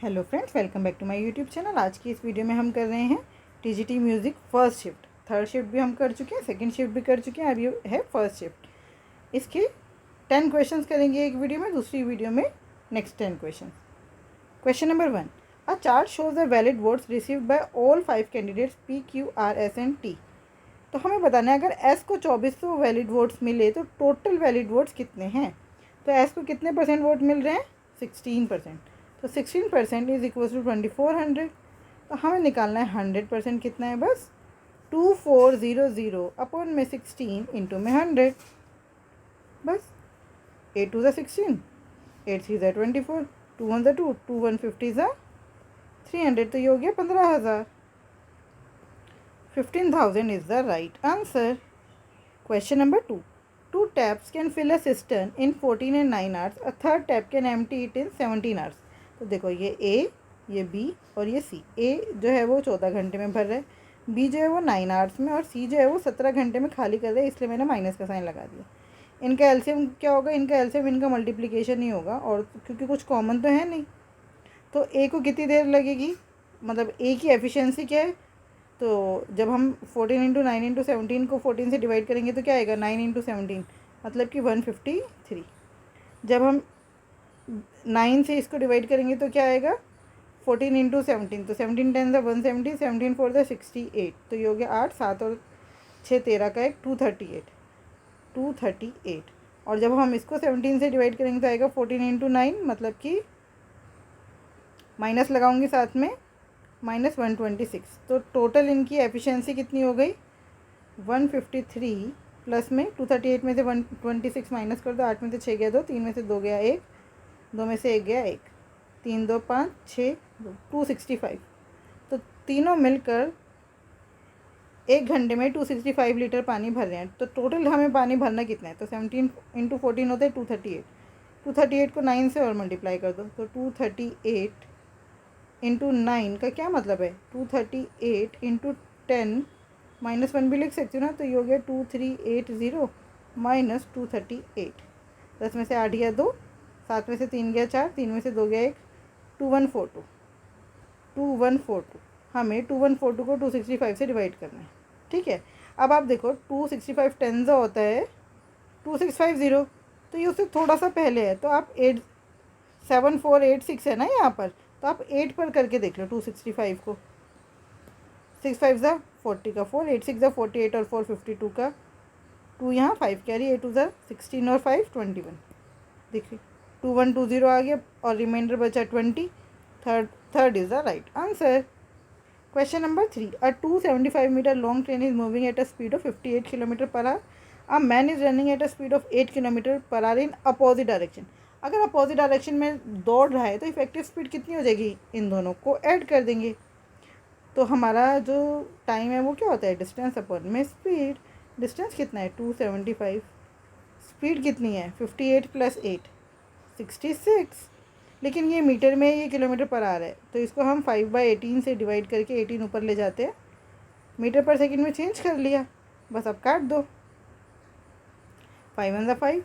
Hello friends, welcome back to my YouTube channel. आज की इस वीडियो में हम कर रहे हैं TGT music first shift. Third shift भी हम कर चुके हैं, सेकंड शिफ्ट भी कर चुके हैं, अब ये है फर्स्ट शिफ्ट। इसके 10 क्वेश्चंस करेंगे एक वीडियो में, दूसरी वीडियो में next 10 question. Question number 1, a chart shows the valid votes received by all 5 candidates P Q R S and T. तो हमें बताना है अगर एस को 2400 वैलिड वोट्स मिले तो टोटल वैलिड वोट्स कितने हैं। तो एस को कितने परसेंट वोट मिल रहे हैं? 16%। तो 16% इज इक्वल टू 2400। तो हमें निकालना है 100% कितना है, बस 2400 अपॉन में 16 इंटू में 100। बस 8 2 16, 8 3 24, 2 1 2, 2 1 50 300। तो ये हो गया 15,000। 15,000 is the right answer. Question number 2. Two taps can fill a cistern in 14 and 9 hours. A third tap can empty it in 17 hours. तो देखो ये A, ये B और ये C। A जो है वो 14 घंटे में भर रहा है, B जो है वो 9 आवर्स में, और C जो है वो 17 घंटे में खाली कर रहा है, इसलिए मैंने माइनस का साइन लगा दिया। इनका एलसीएम क्या होगा? इनका एलसीएम इनका मल्टीप्लिकेशन ही होगा, और क्योंकि कुछ कॉमन तो है नहीं, तो A को कितनी देर लगेगी, मतलब A की एफिशिएंसी क्या है? तो जब हम 14 इंटू 9 इंटू 17 को 14 से डिवाइड करेंगे तो क्या आएगा? 9 इंटू 17 मतलब कि 153। जब हम 9 से इसको डिवाइड करेंगे तो क्या आएगा? 14 इंटू 17, तो 17 10 170, 17 4 68। तो ये हो गया 8 7 और 6 13 का एक 238। और जब हम इसको 17 से डिवाइड करेंगे तो आएगा 14 इंटू 9, मतलब कि माइनस लगाऊंगी साथ में, -126। तो टोटल इनकी एफिशिएंसी कितनी हो गई? 153 प्लस में 238 में से 126 माइनस कर दो, 8 में से 6 गया 2, 3 में से 2 गया 1, 2 में से 1 गया 1, 3 2 5 6 265। तो तीनों मिलकर 1 घंटे में 265 लीटर पानी भर रहे हैं। तो टोटल हमें पानी भरना कितना है? तो 17 इंटू 14 होता है 238। 238 को 9 से और मल्टीप्लाई कर दो, तो 238 इंटू 9 का क्या मतलब है? 238 इंटू 10 -1 भी लिख सकती हूँ ना, तो ये हो गया 2380 माइनस 238। 10 में से 8 गया 2, 7 में से 3 गया 4, 3 में से 2 गया 1, 2142। 2142 हमें 2142 को 265 से डिवाइड करना है। ठीक है, अब आप देखो 265 10 होता है 2650, तो ये उससे थोड़ा सा पहले है, तो आप 87486 है ना यहाँ पर, तो आप 8 पर करके देख लो 265 को। 6 5 ज़ा 40 का 4, 8 6 ज़ा 48 और 4 52 का 2, यहाँ 5 कैरी, 8 2 ज़ा 16 और 5 21। देखिए 2120 आ गया और रिमाइंडर बचा 20। Third is the right answer. Question number 3, a 275 metre long train is moving at a speed of 58 kilometre per hour. A man is running at a speed of 8 kilometre per hour in opposite direction. अगर opposite direction में दौड़ रहा है तो effective speed कितनी हो जाएगी? इन दोनों को ऐड कर देंगे, तो हमारा जो टाइम है वो क्या होता है? डिस्टेंस अपॉन में स्पीड। डिस्टेंस कितना है? 275। स्पीड कितनी है? 58 प्लस 8 66। लेकिन ये मीटर में, ये किलोमीटर पर आ रहा है, तो इसको हम 5/18 से डिवाइड करके 18 ऊपर ले जाते हैं, मीटर पर सेकंड में चेंज कर लिया, बस अब काट दो। 5 1 ज़ा 5,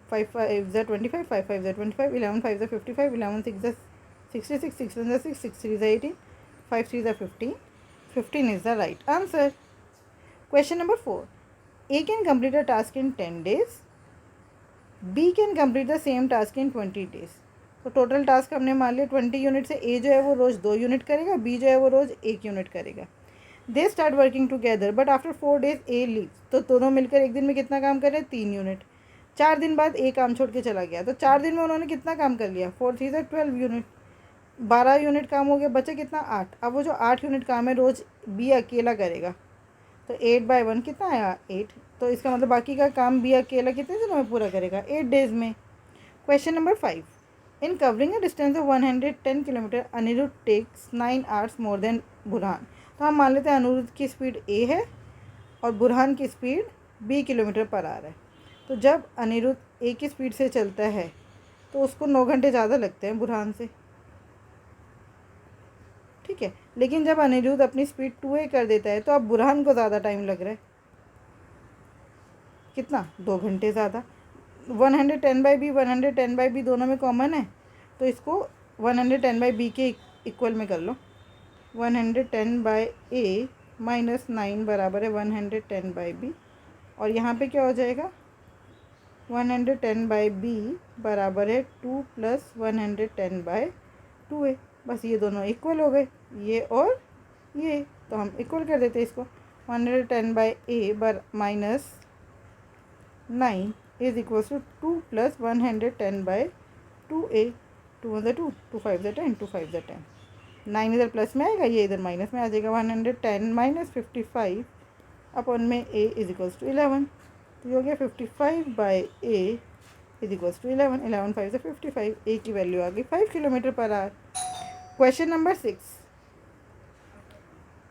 5 5 ज़ा 25, 5 5 ज़ा 25, 11 5 ज़ा 55, 11 6 ज़ा 66, 6 1 ज़ा 6, 6 3 ज़ा 18, 5 3 ज़ा 15, 15 is the right answer. Question number 4, A can complete a task in 10 days, B can complete the same task in 20 days. तो टोटल टास्क हमने मान लिया 20 यूनिट से। A जो है वो रोज़ 2 यूनिट करेगा, B जो है वो रोज़ 1 यूनिट करेगा। They start working together but after 4 days A leaves. तो दोनों मिलकर एक दिन में कितना काम कर रहे हैं? 3 यूनिट। 4 दिन बाद A काम छोड़ के चला गया, तो 4 दिन में उन्होंने कितना काम कर लिया? 4 3 12 यूनिट, 12 यूनिट काम हो गया, बचे कितना? 8। अब वो जो 8 यूनिट काम है रोज़ B अकेला करेगा, तो 8/1 कितना आया? 8। तो इसका मतलब बाकी का काम B अकेला कितने दिनों में पूरा करेगा? 8 डेज में। Question number 5, in covering a distance of 110 kilometre Aniruddh takes 9 hours more than Burhan. तो हम मान लेते हैं अनिरुद्ध की स्पीड A है और बुरहान की स्पीड B किलोमीटर पर आ रहा है। तो जब अनिरुद्ध A की स्पीड से चलता है तो उसको 9 घंटे ज़्यादा लगते हैं बुरहान से। ठीक है, लेकिन जब अनिरुद्ध अपनी स्पीड 2A कर देता है तो अब बुरहान को ज़्यादा टाइम लग रहा है। कितना? 2 घंटे ज़्यादा। 110/B 110/B दोनों में कॉमन है, तो इसको 110 बाई बी के इक्वल में कर लो। 110 बाई ए माइनस 9 बराबर है 110 बाई बी, और यहाँ पे क्या हो जाएगा 110 बाई बी बराबर है 2 प्लस 110 बाई 2a। बस ये दोनों इक्वल हो गए, ये और ये, तो हम इक्वल कर देते हैं इसको। 110 by a bar minus 9 is equals to 2 plus 110 by 2a। 2 × 2, 2 5 × 10, 2 5 × 10, 9 इधर प्लस में आएगा, ये इधर माइनस में आ जाएगा। 110 माइनस 55 अपॉन में a इज इक्वल्स टू 11, तो ये हो गया 55 by a is equals to 11। 11 5 से 55, a की वैल्यू आ गई 5 kilometre per our. Question number 6,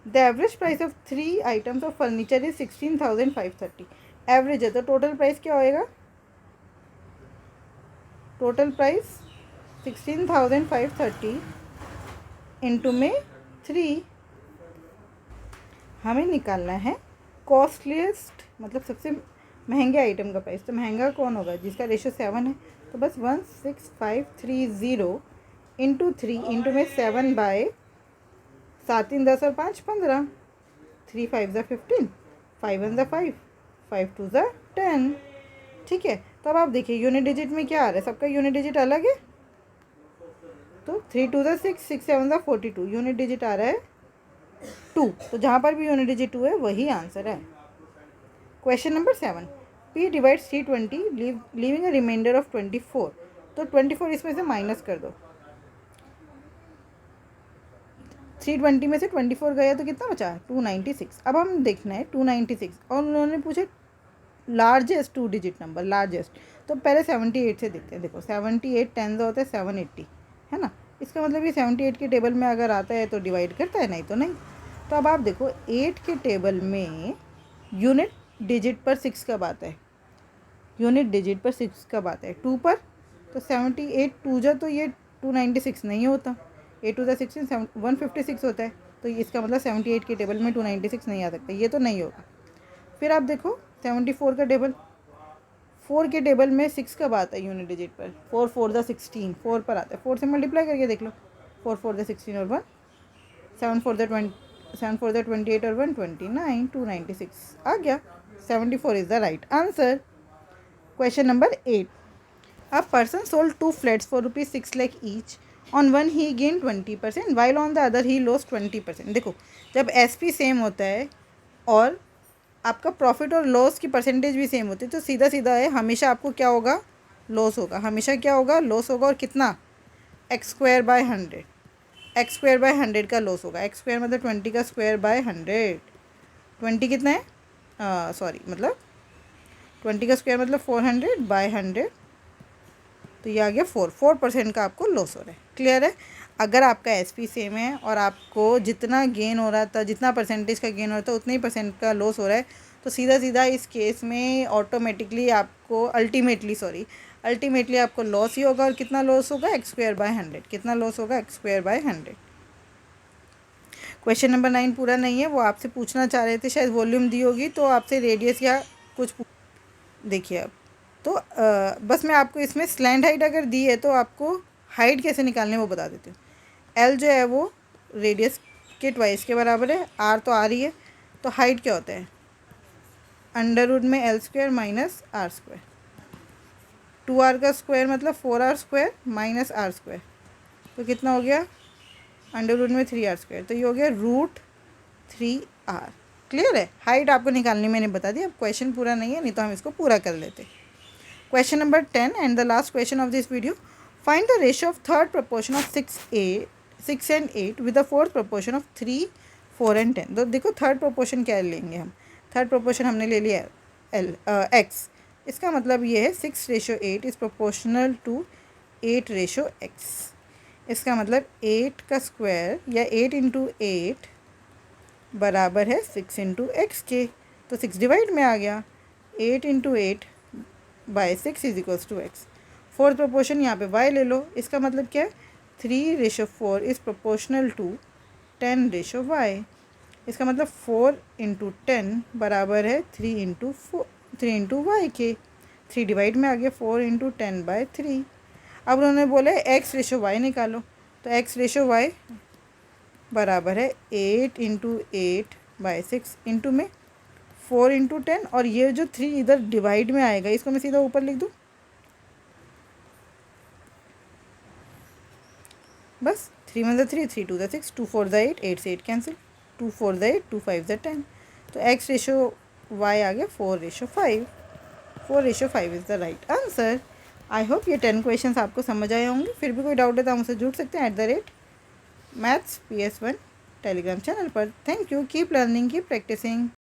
the average price of 3 items of furniture is 16,530। Average है तो टोटल प्राइस क्या होएगा, टोटल प्राइस 16,530 इंटू में 3। हमें निकालना है कॉस्टलीस्ट, मतलब सबसे महंगे आइटम का प्राइस। तो महंगा कौन होगा, जिसका रेशो 7 है, तो बस 16530 इंटू 3 इंटू में 7 बाय 7 3 10 और 5 15, 3 5 15, 5 1 5, 5 2 10। ठीक है, तो अब आप देखिए यूनिट डिजिट में क्या आ रहा है, सबका यूनिट डिजिट अलग है। तो 3 2 6, 6 7 42, यूनिट डिजिट आ रहा है 2, तो जहाँ पर भी यूनिट डिजिट 2 है वही आंसर है। Question number 7, P divides 320 leaving a reminder of 24। तो 24 इसमें से माइनस कर दो, 320 में से 24 गया तो कितना बचा 296। अब हम देखना है 296, और उन्होंने पूछे लार्जेस्ट 2 डिजिट नंबर, लार्जेस्ट, तो पहले 78 से देखते हैं। देखो 78 10 होता है 780, है ना, इसका मतलब ये 78 के टेबल में अगर आता है तो डिवाइड करता है, नहीं तो नहीं। तो अब आप देखो 8 के टेबल में यूनिट डिजिट पर 6 कब आता है, यूनिट डिजिट पर 6 कब आता है 2 पर, तो 78 2 जा तो ये 296 नहीं होता, 8 2 16 156 होता है, तो इसका मतलब 78 के टेबल में 296 नहीं आ सकता, ये तो नहीं होगा। फिर आप देखो 74 का टेबल, 4 के टेबल में 6 कब आता है यूनिट डिजिट पर, 4 4 16, 4 पर आता है, 4 से मल्टीप्लाई करके देख लो, 4 4 16 और 1, 7 4 7 4 28 और 1 29, 296 आ गया। 74 is the right answer. Question number 8, a person sold 2 flats for ₹6 lakh each, on one he gain 20% while on the other he loss 20%। देखो जब SP सेम होता है और आपका प्रॉफिट और लॉस की परसेंटेज भी सेम होती है, तो सीधा सीधा है हमेशा आपको क्या होगा, लॉस होगा, हमेशा क्या होगा, लॉस होगा। और कितना, x²/100, x²/100 का लॉस होगा। x² मतलब 20 का स्क्वायर बाय 100, 20 कितना है, सॉरी मतलब 20 का स्क्वायर मतलब 400/100, तो ये आ गया 4% का आपको लॉस हो रहा है। क्लियर है, अगर आपका SP सेम है और आपको जितना गेन हो रहा था, जितना परसेंटेज का गेन हो रहा था उतने ही परसेंट का लॉस हो रहा है, तो सीधा सीधा इस केस में ऑटोमेटिकली आपको अल्टीमेटली आपको लॉस ही होगा। और कितना लॉस होगा, x²/100, कितना लॉस होगा, x²/100। क्वेश्चन नंबर 9 पूरा नहीं है, वो आपसे पूछना चाह रहे थे, शायद वॉल्यूम दी होगी तो आपसे रेडियस या कुछ देखिए। अब तो बस मैं आपको इसमें स्लैंड हाइट अगर दी है तो आपको हाइट कैसे निकालने वो बता देती हूँ। L जो है वो रेडियस के ट्वाइस के बराबर है, R तो R ही है, तो हाइट क्या होता है, √ में L² माइनस R², 2R का स्क्वायर मतलब 4R² माइनस R², तो कितना हो गया, √ में 3R², तो ये हो गया √3R। क्लियर है, हाइट आपको निकालनी मैंने बता दी। अब क्वेश्चन पूरा नहीं है, नहीं तो हम इसको पूरा कर लेते। Question number 10 and the last question of this video, find the ratio of third proportion of 6 and 8 with the fourth proportion of 3 4 and 10। तो देखो थर्ड प्रोपोर्शन क्या लेंगे हम, थर्ड प्रोपोर्शन हमने ले लिया x, इसका मतलब ये है 6:8 इज़ प्रोपोर्शनल टू 8:x। इसका मतलब 8 का स्क्वायर या 8 × 8 बराबर है 6 × x के, तो 6 डिवाइड में आ गया, 8 × 8/6 is equals to x। Fourth proportion यहाँ पे y ले लो, इसका मतलब क्या है, 3:4 इज़ प्रोपोर्शनल टू 10:y। इसका मतलब 4 × 10 बराबर है 3 × y के, 3 डिवाइड में आ गया, 4 × 10/3। अब उन्होंने बोला x/y निकालो, तो x रेशो y बराबर है 8 इंटू 8/6 इंटू में 4 इंटू 10, और ये जो 3 इधर डिवाइड में आएगा इसको मैं सीधा ऊपर लिख दूँ, बस 3 1 3, 3 2 6, 2 4 8, 8 से 8 कैंसिल, 2 4 8, 2 5 10। तो x रेशो y आ गया 4:5। 4:5 is the right answer. I hope ये 10 क्वेश्चंस आपको समझ आए होंगे। फिर भी कोई डाउट है तो आप मुझसे जुड़ सकते हैं @mathsps1 टेलीग्राम चैनल पर। Thank you, keep learning, keep practising.